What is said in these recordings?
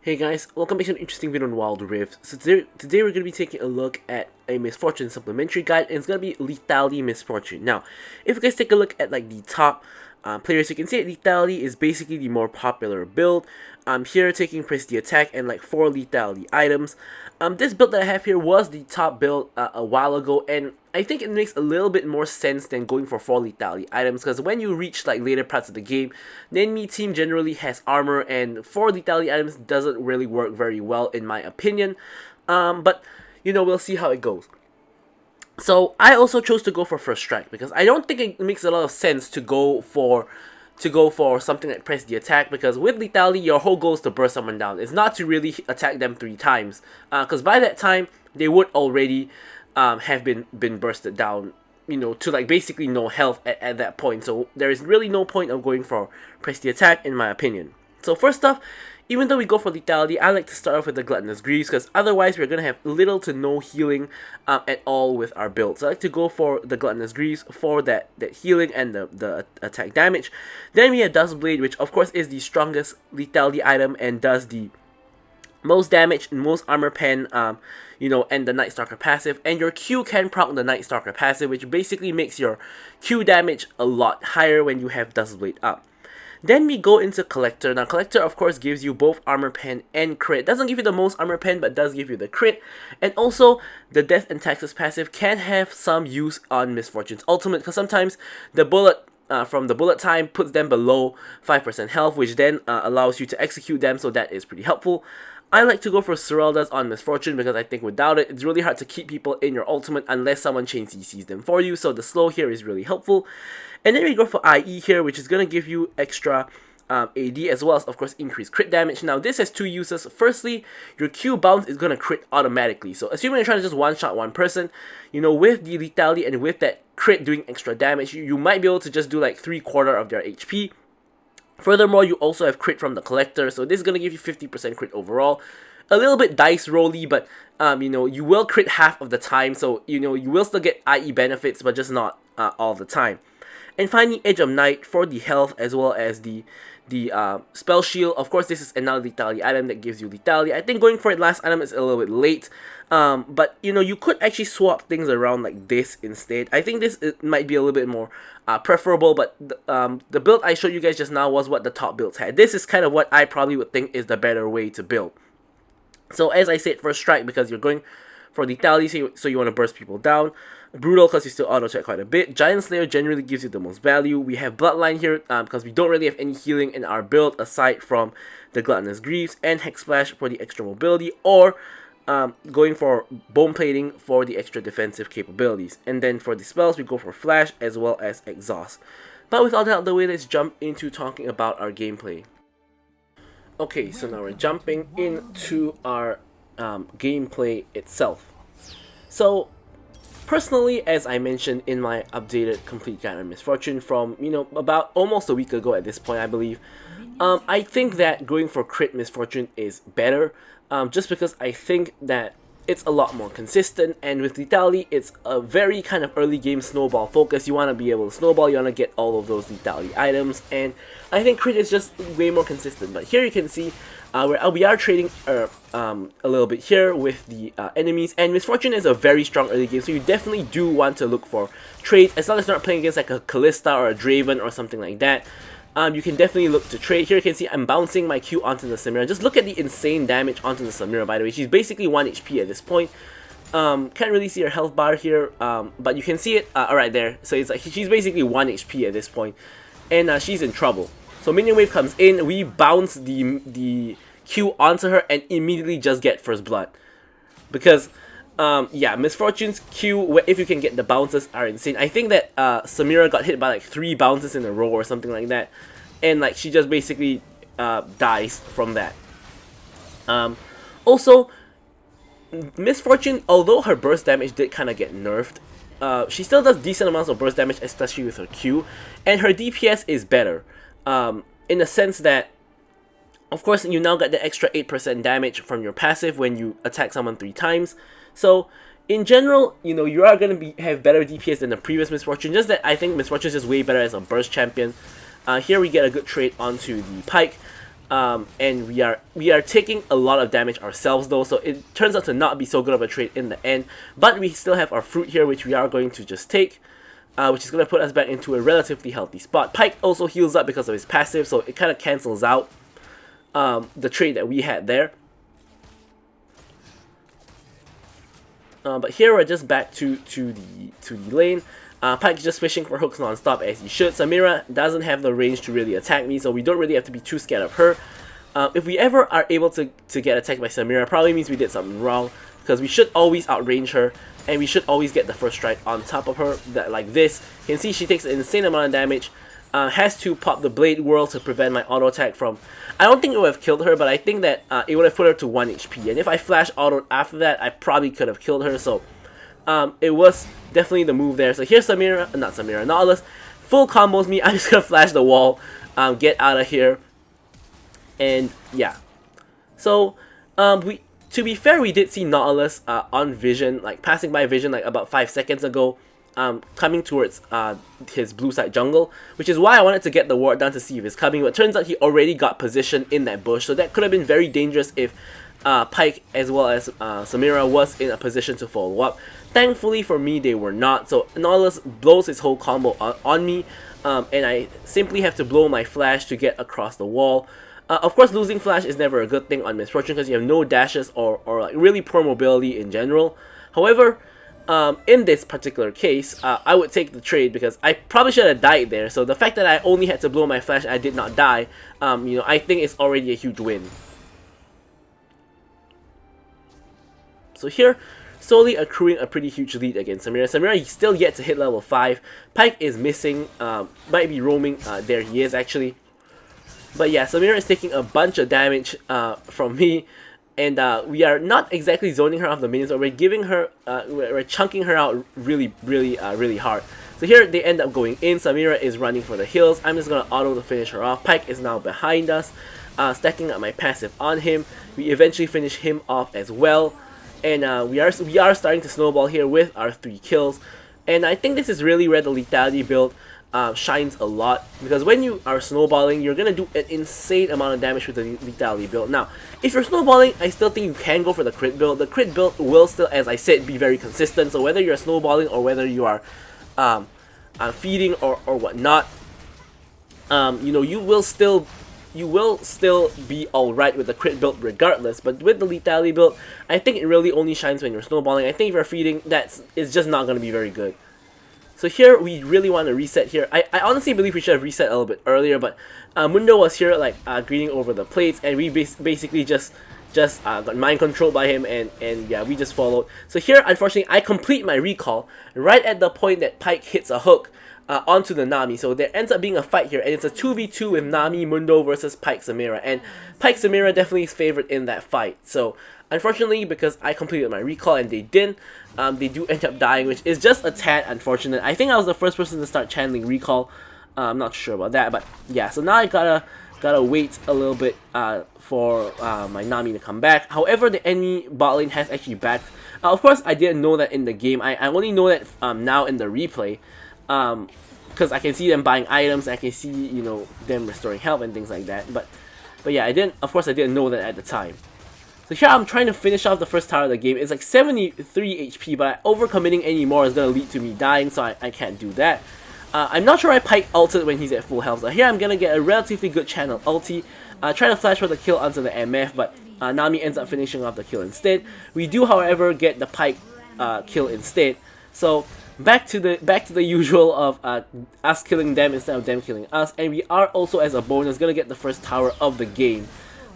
Hey guys, welcome back to an interesting video on Wild Rift. So today we're going to be taking a look at a Misfortune supplementary guide, and it's going to be Lethality Misfortune. Now, if you guys take a look at like the top players, you can see that Lethality is basically the more popular build. Here taking Prestige Attack and like 4 Lethality items. This build that I have here was the top build a while ago, and I think it makes a little bit more sense than going for 4 Lethality items, because when you reach like later parts of the game, the enemy team generally has armor, and 4 Lethality items doesn't really work very well in my opinion. But you know, we'll see how it goes. So I also chose to go for First Strike because I don't think it makes a lot of sense to go for something like Prestige Attack, because with Lethality your whole goal is to burst someone down. It's not to really attack them 3 times, because by that time they would already have been bursted down, you know, to like basically no health at that point. So there is really no point of going for Prestige Attack in my opinion. So first off, even though we go for Lethality, I like to start off with the Gluttonous Greaves, because otherwise we're going to have little to no healing at all with our build. So I like to go for the Gluttonous Greaves for that healing and the attack damage. Then we have Dustblade, which of course is the strongest Lethality item and does the most damage, most armor pen, you know, and the Night Stalker passive. And your Q can proc the Night Stalker passive, which basically makes your Q damage a lot higher when you have Dustblade up. Then we go into Collector. Now Collector of course gives you both armor pen and crit. Doesn't give you the most armor pen, but does give you the crit. And also the Death and Taxes passive can have some use on Misfortune's ultimate, because sometimes the bullet from the bullet time puts them below 5% health, which then allows you to execute them, so that is pretty helpful. I like to go for Serelda's on Misfortune because I think without it, it's really hard to keep people in your ultimate unless someone chain CCs them for you, so the slow here is really helpful. And then we go for IE here, which is going to give you extra AD as well as, of course, increased crit damage. Now, this has 2 uses. Firstly, your Q bounce is going to crit automatically. So, assuming you're trying to just one-shot one person, you know, with the Lethality and with that crit doing extra damage, you might be able to just do like 3/4 of their HP. Furthermore, you also have crit from the Collector, so this is going to give you 50% crit overall. A little bit dice rolly, but you know, you will crit half of the time, so you know, you will still get IE benefits, but just not all the time. And finally, Edge of Night for the health as well as the spell shield. Of course, this is another Lethality item that gives you Lethality. I think going for it last item is a little bit late, but you know, you could actually swap things around like this instead. I think this might be a little bit more preferable, but the build I showed you guys just now was what the top builds had. This is kind of what I probably would think is the better way to build. So as I said, First Strike because you're going for Lethality, so you want to burst people down. Brutal because you still auto-check quite a bit. Giant Slayer generally gives you the most value. We have Bloodline here because we don't really have any healing in our build aside from the Gluttonous Greaves, and Hex Splash for the extra mobility, or going for Bone Plating for the extra defensive capabilities. And then for the spells, we go for Flash as well as Exhaust. But with all that out of the way, let's jump into talking about our gameplay. Okay, so now we're jumping into our gameplay itself. So personally, as I mentioned in my updated complete guide on Misfortune from, you know, about almost a week ago at this point, I believe, I think that going for crit Misfortune is better, just because I think that it's a lot more consistent, and with Lethality, it's a very kind of early game snowball focus. You want to be able to snowball, you want to get all of those Lethality items, and I think crit is just way more consistent. But here you can see we are trading a little bit here with the enemies, and Misfortune is a very strong early game, so you definitely do want to look for trades, as long as you're not playing against like a Callista or a Draven or something like that. You can definitely look to trade. Here you can see I'm bouncing my Q onto the Samira. Just look at the insane damage onto the Samira, by the way. She's basically 1 HP at this point. Can't really see her health bar here, but you can see it right there. So it's like she's basically 1 HP at this point, and she's in trouble. So minion wave comes in, we bounce the Q onto her and immediately just get first blood. Because yeah, Misfortune's Q, if you can get the bounces, are insane. I think that Samira got hit by like 3 bounces in a row or something like that, and like she just basically dies from that. Also, Misfortune, although her burst damage did kind of get nerfed, she still does decent amounts of burst damage, especially with her Q, and her DPS is better, in the sense that, of course, you now get the extra 8% damage from your passive when you attack someone 3 times. So, in general, you know, you are going to have better DPS than the previous Misfortune, just that I think Misfortune is just way better as a burst champion. Here we get a good trade onto the Pike. and we are taking a lot of damage ourselves though, so it turns out to not be so good of a trade in the end. But we still have our fruit here, which we are going to just take, which is going to put us back into a relatively healthy spot. Pyke also heals up because of his passive, so it kind of cancels out the trade that we had there. But here we're just back to the lane. Pyke's just fishing for hooks non-stop as he should. Samira doesn't have the range to really attack me, so we don't really have to be too scared of her. If we ever are able to get attacked by Samira, probably means we did something wrong, because we should always outrange her, and we should always get the first strike on top of her, like this. You can see she takes an insane amount of damage. Has to pop the Blade Whirl to prevent my auto attack from... I don't think it would have killed her, but I think that it would have put her to 1 HP. And if I flash auto after that, I probably could have killed her. So it was definitely the move there. So here's Nautilus full combos me. I'm just gonna flash the wall, get out of here, and yeah. So to be fair, we did see Nautilus on vision, like passing by vision, like about 5 seconds ago. Coming towards his blue side jungle, which is why I wanted to get the ward down to see if it's coming, but turns out he already got positioned in that bush, so that could have been very dangerous if Pyke as well as Samira was in a position to follow up. Thankfully for me, they were not, so Nautilus blows his whole combo on me, and I simply have to blow my flash to get across the wall. Of course, losing flash is never a good thing on Misfortune because you have no dashes or like really poor mobility in general. However, in this particular case, I would take the trade because I probably should have died there. So the fact that I only had to blow my flash and I did not die, you know, I think it's already a huge win. So here, slowly accruing a pretty huge lead against Samira. Samira is still yet to hit level 5. Pyke is missing, might be roaming. There he is actually. But yeah, Samira is taking a bunch of damage from me. And we are not exactly zoning her off the minions, but we're giving her, we're chunking her out really hard. So here they end up going in. Samira is running for the hills. I'm just gonna auto to finish her off. Pyke is now behind us, stacking up my passive on him. We eventually finish him off as well, and we are starting to snowball here with our 3 kills. And I think this is really where the lethality build shines a lot, because when you are snowballing, you're gonna do an insane amount of damage with the lethality build. Now, if you're snowballing, I still think you can go for the crit build. The crit build will still, as I said, be very consistent. So whether you're snowballing or whether you are feeding or whatnot, you know, you will still be alright with the crit build regardless. But with the lethality build, I think it really only shines when you're snowballing. I think if you're feeding, it's just not gonna be very good. So here, we really want to reset here. I honestly believe we should have reset a little bit earlier, but Mundo was here like greeting over the plates, and we basically just got mind controlled by him, and yeah, we just followed. So here, unfortunately, I complete my recall right at the point that Pyke hits a hook onto the Nami. So there ends up being a fight here, and it's a 2v2 with Nami Mundo versus Pyke Samira, and Pyke Samira definitely is favored in that fight. So unfortunately, because I completed my recall and they didn't, they do end up dying, which is just a tad unfortunate. I think I was the first person to start channeling recall. I'm not sure about that, but yeah. So now I gotta wait a little bit for my Nami to come back. However, the enemy bot lane has actually backed. Of course, I didn't know that in the game. I only know that now in the replay, because I can see them buying items. I can see, you know, them restoring health and things like that. But yeah, Of course, I didn't know that at the time. So here I'm trying to finish off the first tower of the game. It's like 73 HP, but overcommitting any more is going to lead to me dying, so I can't do that. I'm not sure I Pyke ulted when he's at full health. So here I'm going to get a relatively good channel ulti. Try to flash for the kill onto the MF, but Nami ends up finishing off the kill instead. We do, however, get the Pyke kill instead. So back to the usual of us killing them instead of them killing us. And we are also, as a bonus, going to get the first tower of the game.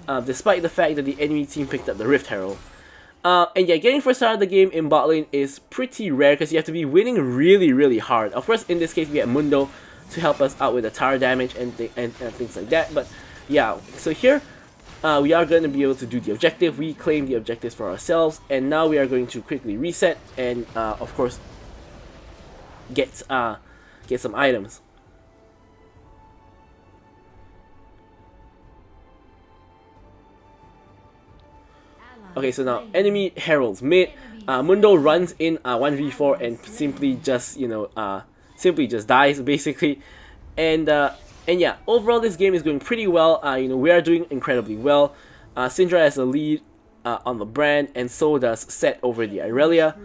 Despite the fact that the enemy team picked up the Rift Herald. And yeah, getting first tower of the game in bot lane is pretty rare because you have to be winning really hard. Of course, in this case, we have Mundo to help us out with the tower damage and things like that. But yeah, so here we are going to be able to do the objective. We claim the objectives for ourselves, and now we are going to quickly reset and of course get some items. Okay, so now enemy heralds mid. Mundo runs in 1v4 and simply just, you know, simply just dies basically. And And yeah, overall this game is going pretty well. You know, we are doing incredibly well. Syndra has a lead on the brand, and so does Set over the Irelia.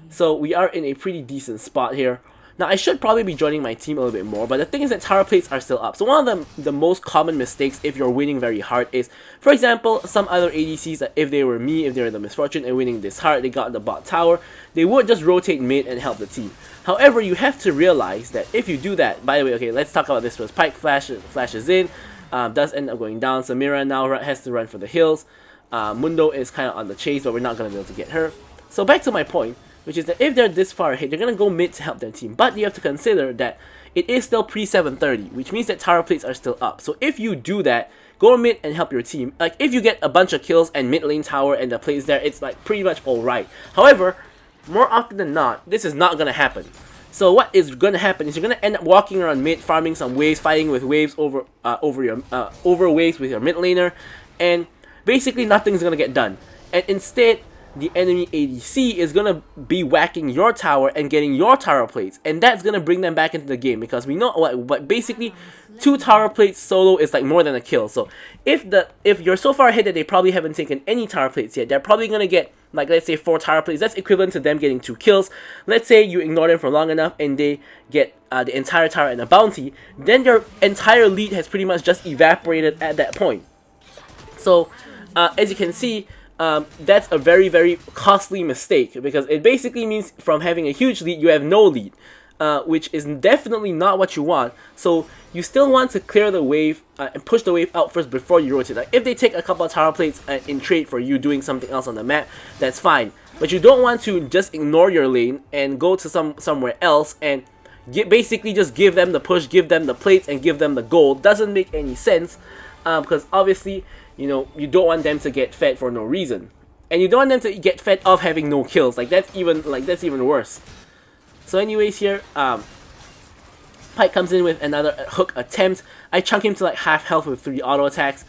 So we are in a pretty decent spot here. Now, I should probably be joining my team a little bit more, but the thing is that tower plates are still up. So one of the most common mistakes if you're winning very hard is, for example, some other ADCs, that if they were me, if they were the Misfortune and winning this hard, they got the bot tower, they would just rotate mid and help the team. However, you have to realize that if you do that, by the way, okay, let's talk about this first. Pyke flashes in, does end up going down. Samira now has to run for the hills. Mundo is kind of on the chase, but we're not going to be able to get her. So back to my point, which is that if they're this far ahead, they're going to go mid to help their team. But you have to consider that it is still pre-7:30, which means that tower plates are still up. So if you do that, go mid and help your team. Like, if you get a bunch of kills and mid lane tower and the plates there, it's like pretty much alright. However, more often than not, this is not going to happen. So what is going to happen is you're going to end up walking around mid, farming some waves, fighting with waves over waves with your mid laner, and basically nothing's going to get done. And instead, the enemy ADC is going to be whacking your tower and getting your tower plates, and that's going to bring them back into the game, because we know what basically 2 tower plates solo is like more than a kill. So if you're so far ahead that they probably haven't taken any tower plates yet, they're probably going to get, like, let's say 4 tower plates. That's equivalent to them getting 2 kills. Let's say you ignore them for long enough and they get the entire tower and a bounty, then your entire lead has pretty much just evaporated at that point. So as you can see, that's a very, very costly mistake, because it basically means from having a huge lead, you have no lead, which is definitely not what you want. So you still want to clear the wave and push the wave out first before you rotate. Like, if they take a couple of tower plates in trade for you doing something else on the map, that's fine. But you don't want to just ignore your lane and go to somewhere else and basically just give them the push, give them the plates, and give them the gold. Doesn't make any sense, because obviously, you know, you don't want them to get fed for no reason, and you don't want them to get fed off having no kills. Like, that's even worse. So anyways, here Pyke comes in with another hook attempt. I chunk him to like half health with 3 auto attacks,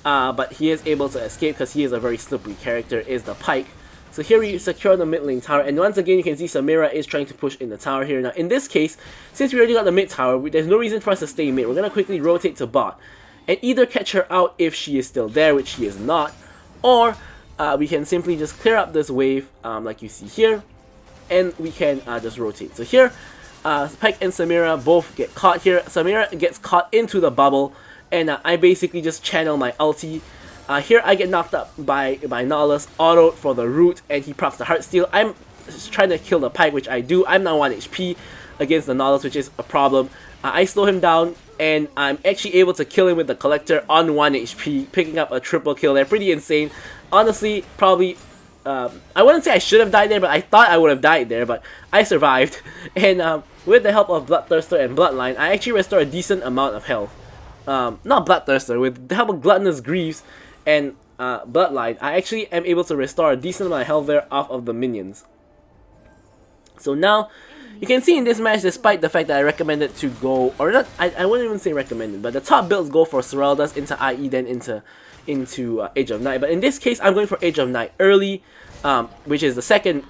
but he is able to escape because he is a very slippery character, is the Pyke. So here we secure the mid lane tower, and once again you can see Samira is trying to push in the tower here. Now in this case, since we already got the mid tower, there's no reason for us to stay mid. We're going to quickly rotate to bot and either catch her out if she is still there, which she is not, or we can simply just clear up this wave like you see here, and we can just rotate. So here, Pyke and Samira both get caught here. Samira gets caught into the bubble, and I basically just channel my ulti. Here I get knocked up by Nautilus, auto for the root, and he procs the Heartsteel. I'm trying to kill the Pyke, which I do. I'm now 1 HP against the Nautilus, which is a problem. I slow him down, and I'm actually able to kill him with the Collector on 1 HP, picking up a triple kill there. Pretty insane. Honestly, probably, I wouldn't say I should have died there, but I thought I would have died there, but I survived. And with the help of Bloodthirster and Bloodline, I actually restore a decent amount of health. Not Bloodthirster, with the help of Gluttonous Greaves and Bloodline, I actually am able to restore a decent amount of health there off of the minions. So now, you can see in this match, despite the fact that I recommended to go, or not, I wouldn't even say recommended, but the top builds go for Seraldas into IE, then into Age of Night. But in this case, I'm going for Age of Night early, which is the second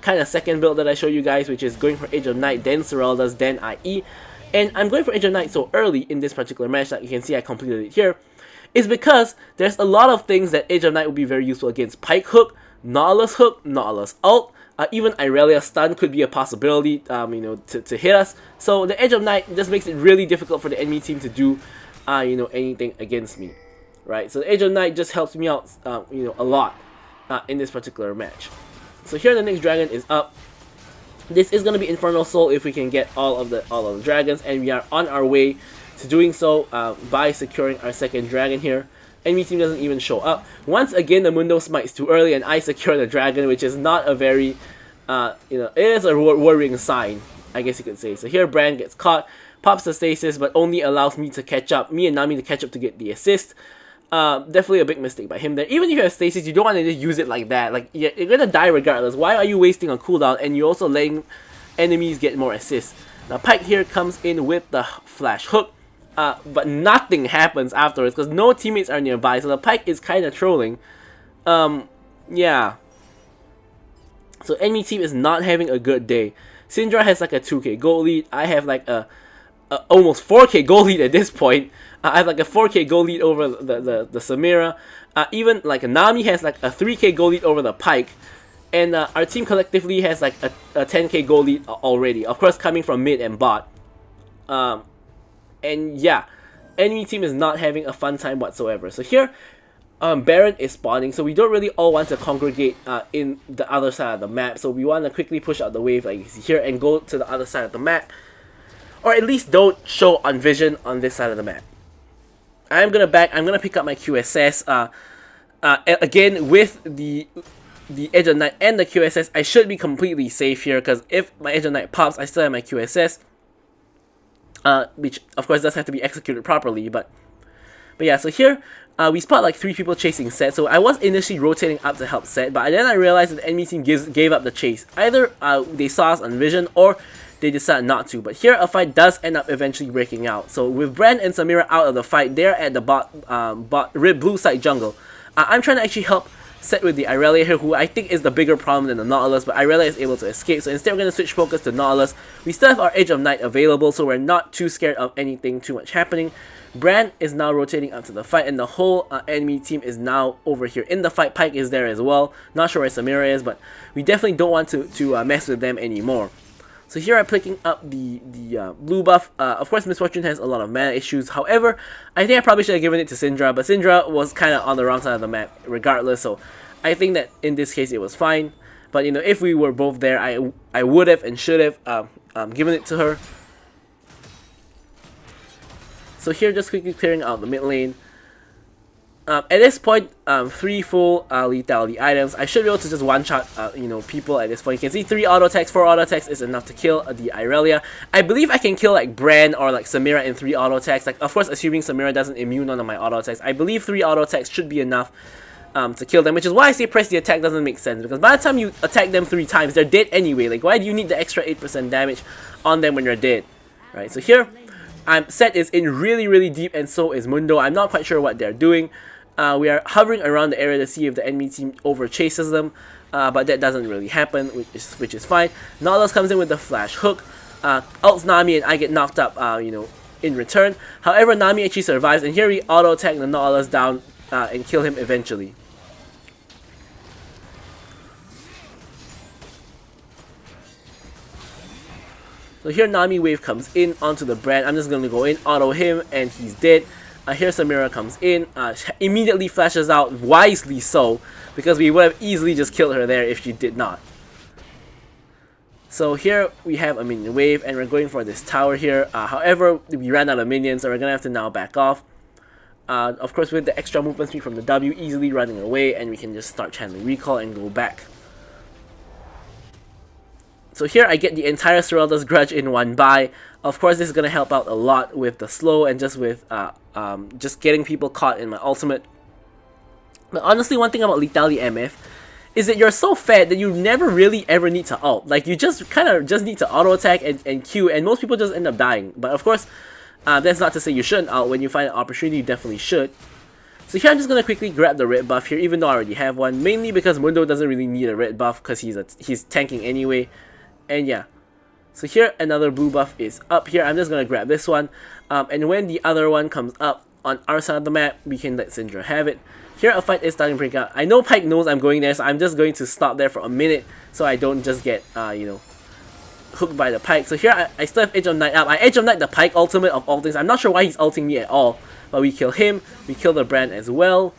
build that I show you guys, which is going for Age of Night, then Seraldas, then IE. And I'm going for Age of Night so early in this particular match that you can see I completed it here, is because there's a lot of things that Age of Night will be very useful against. Pyke hook, Nautilus hook, Nautilus ult, even Irelia stun could be a possibility, you know, to hit us. So the Edge of Night just makes it really difficult for the enemy team to do, you know, anything against me, right? So the Edge of Night just helps me out, you know, a lot in this particular match. So here the next dragon is up. This is gonna be Infernal Soul if we can get all of the dragons, and we are on our way to doing so by securing our second dragon here. Enemy team doesn't even show up. Once again, the Mundo smites too early, and I secure the dragon, which is not a very, you know, it is a worrying sign, I guess you could say. So here, Brand gets caught, pops the stasis, but only allows me to catch up, me and Nami to catch up to get the assist. Definitely a big mistake by him there. Even if you have stasis, you don't want to just use it like that. Like, you're gonna die regardless. Why are you wasting on cooldown, and you're also letting enemies get more assists? Now, Pyke here comes in with the flash hook. But nothing happens afterwards because no teammates are nearby, so the Pyke is kind of trolling. Yeah. So enemy team is not having a good day. Syndra has like a 2k gold lead. I have like a almost 4k gold lead at this point. I have like a 4k gold lead over the Samira. Even like Nami has like a 3k gold lead over the Pyke. And our team collectively has like a 10k gold lead already. Of course, coming from mid and bot. And yeah, enemy team is not having a fun time whatsoever. So here, Baron is spawning, so we don't really all want to congregate in the other side of the map. So we want to quickly push out the wave like you see here and go to the other side of the map. Or at least don't show on vision on this side of the map. I'm gonna pick up my QSS. Again, with the Edge of Night and the QSS, I should be completely safe here, because if my Edge of Night pops, I still have my QSS. Which of course does have to be executed properly, but yeah, so here we spot like 3 people chasing Set, so I was initially rotating up to help Set, but then I realized that the enemy team gave up the chase. Either they saw us on vision, or they decided not to, but here a fight does end up eventually breaking out. So with Brand and Samira out of the fight, they're at the blue side jungle. I'm trying to actually help Set with the Irelia here, who I think is the bigger problem than the Nautilus, but Irelia is able to escape, so instead we're going to switch focus to Nautilus. We still have our Edge of Night available, so we're not too scared of anything too much happening. Brand is now rotating up to the fight, and the whole enemy team is now over here in the fight. Pyke is there as well. Not sure where Samira is, but we definitely don't want to mess with them anymore. So here I'm picking up the blue buff. Of course, Miss Fortune has a lot of mana issues. However, I think I probably should have given it to Syndra, but Syndra was kind of on the wrong side of the map regardless. So I think that in this case it was fine. But you know, if we were both there, I would have and should have given it to her. So here, just quickly clearing out the mid lane. At this point, 3 full lethality items. I should be able to just one-shot, you know, people at this point. You can see 3 auto attacks, 4 auto attacks is enough to kill the Irelia. I believe I can kill like Bran or like Samira in 3 auto attacks. Like, of course, assuming Samira doesn't immune none of my auto attacks. I believe 3 auto attacks should be enough to kill them, which is why I say press the attack doesn't make sense. Because by the time you attack them 3 times, they're dead anyway. Like, why do you need the extra 8% damage on them when you're dead? Right, so here, Set is in really deep, and so is Mundo. I'm not quite sure what they're doing. We are hovering around the area to see if the enemy team over chases them, but that doesn't really happen, which is fine. Nautilus comes in with the flash hook, ults Nami, and I get knocked up, you know, in return. However, Nami actually survives, and here we auto attack the Nautilus down and kill him eventually. So here Nami wave comes in onto the Brand. I'm just gonna go in, auto him, and he's dead. Here Samira comes in, immediately flashes out, wisely so, because we would have easily just killed her there if she did not. So here we have a minion wave, and we're going for this tower here. However, we ran out of minions, so we're gonna have to now back off. Of course, with the extra movement speed from the W, easily running away, and we can just start channeling recall and go back. So here I get the entire Serelda's Grudge in one buy. Of course, this is going to help out a lot with the slow and just with just getting people caught in my ultimate. But honestly, one thing about Lethality MF is that you're so fat that you never really ever need to ult. Like, you just kind of just need to auto attack and Q, and most people just end up dying. But of course, that's not to say you shouldn't ult. When you find an opportunity, you definitely should. So here I'm just going to quickly grab the red buff here, even though I already have one. Mainly because Mundo doesn't really need a red buff because he's tanking anyway. And yeah, so here another blue buff is up here. I'm just gonna grab this one, and when the other one comes up on our side of the map, we can let Syndra have it. Here a fight is starting to break out. I know Pyke knows I'm going there, so I'm just going to stop there for a minute so I don't just get you know, hooked by the Pyke. So here I still have Edge of Night up. I Edge of Night the Pyke ultimate of all things. I'm not sure why he's ulting me at all, but we kill him. We kill the Brand as well.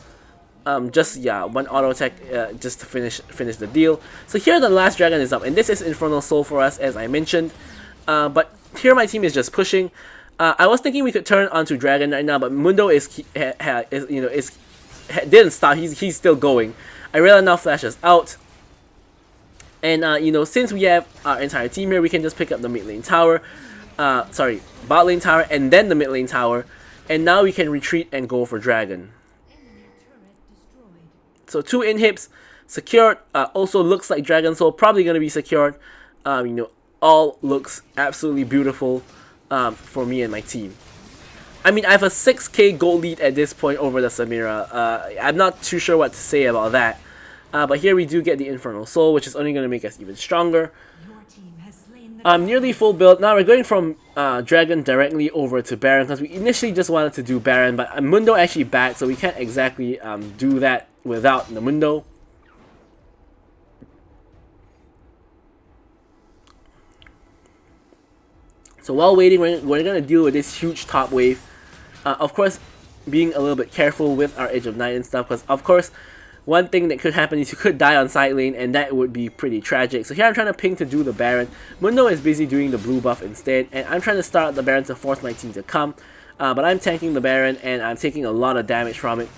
Just yeah, one auto attack just to finish the deal. So here the last dragon is up, and this is Infernal Soul for us, as I mentioned. But here my team is just pushing. I was thinking we could turn onto dragon right now, but Mundo didn't stop. He's still going. Irelia now flashes out, and you know, since we have our entire team here, we can just pick up the mid lane tower. Sorry, bot lane tower, and then the mid lane tower, and now we can retreat and go for dragon. So 2 inhibs secured. Also looks like Dragon Soul probably going to be secured. You know, all looks absolutely beautiful for me and my team. I mean, I have a 6k gold lead at this point over the Samira. I'm not too sure what to say about that. But here we do get the Infernal Soul, which is only going to make us even stronger. Your team has slain Nearly full build. Now we're going from Dragon directly over to Baron because we initially just wanted to do Baron, but Mundo actually backed, so we can't exactly do that without the Mundo. So while waiting, we're going to deal with this huge top wave. Of course, being a little bit careful with our Edge of Night and stuff, because of course, one thing that could happen is you could die on side lane, and that would be pretty tragic. So here I'm trying to ping to do the Baron. Mundo is busy doing the blue buff instead, and I'm trying to start the Baron to force my team to come. But I'm tanking the Baron, and I'm taking a lot of damage from it.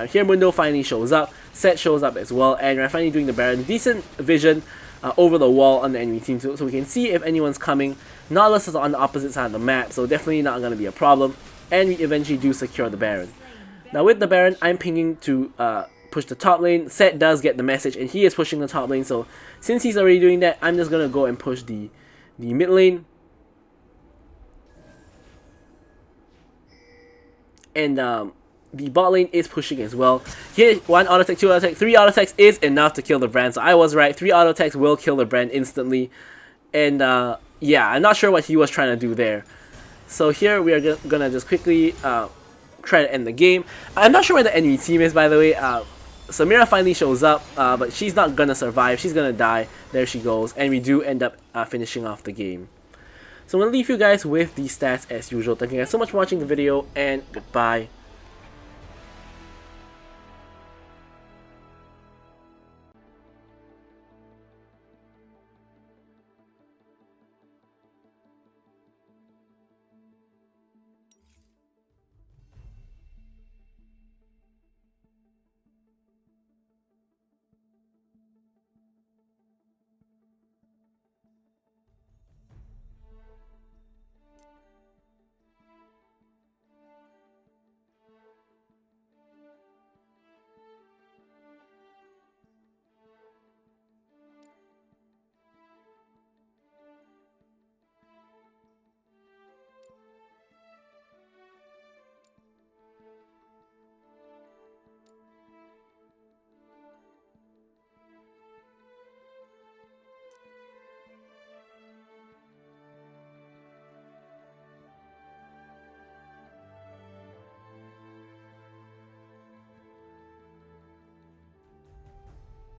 Here Mundo finally shows up, Set shows up as well, and we're finally doing the Baron. Decent vision over the wall on the enemy team, so we can see if anyone's coming. Nautilus is on the opposite side of the map, so definitely not going to be a problem. And we eventually do secure the Baron. Now with the Baron, I'm pinging to push the top lane. Set does get the message, and he is pushing the top lane, so since he's already doing that, I'm just going to go and push the mid lane. And the bot lane is pushing as well. Here, 1 auto attack, 2 auto attack, 3 auto attacks is enough to kill the Brand, so I was right. 3 auto attacks will kill the Brand instantly. And yeah, I'm not sure what he was trying to do there. So here we are gonna just quickly try to end the game. I'm not sure where the enemy team is, by the way. Samira finally shows up, but she's not gonna survive. She's gonna die. There she goes. And we do end up finishing off the game. So I'm gonna leave you guys with these stats as usual. Thank you guys so much for watching the video, and goodbye.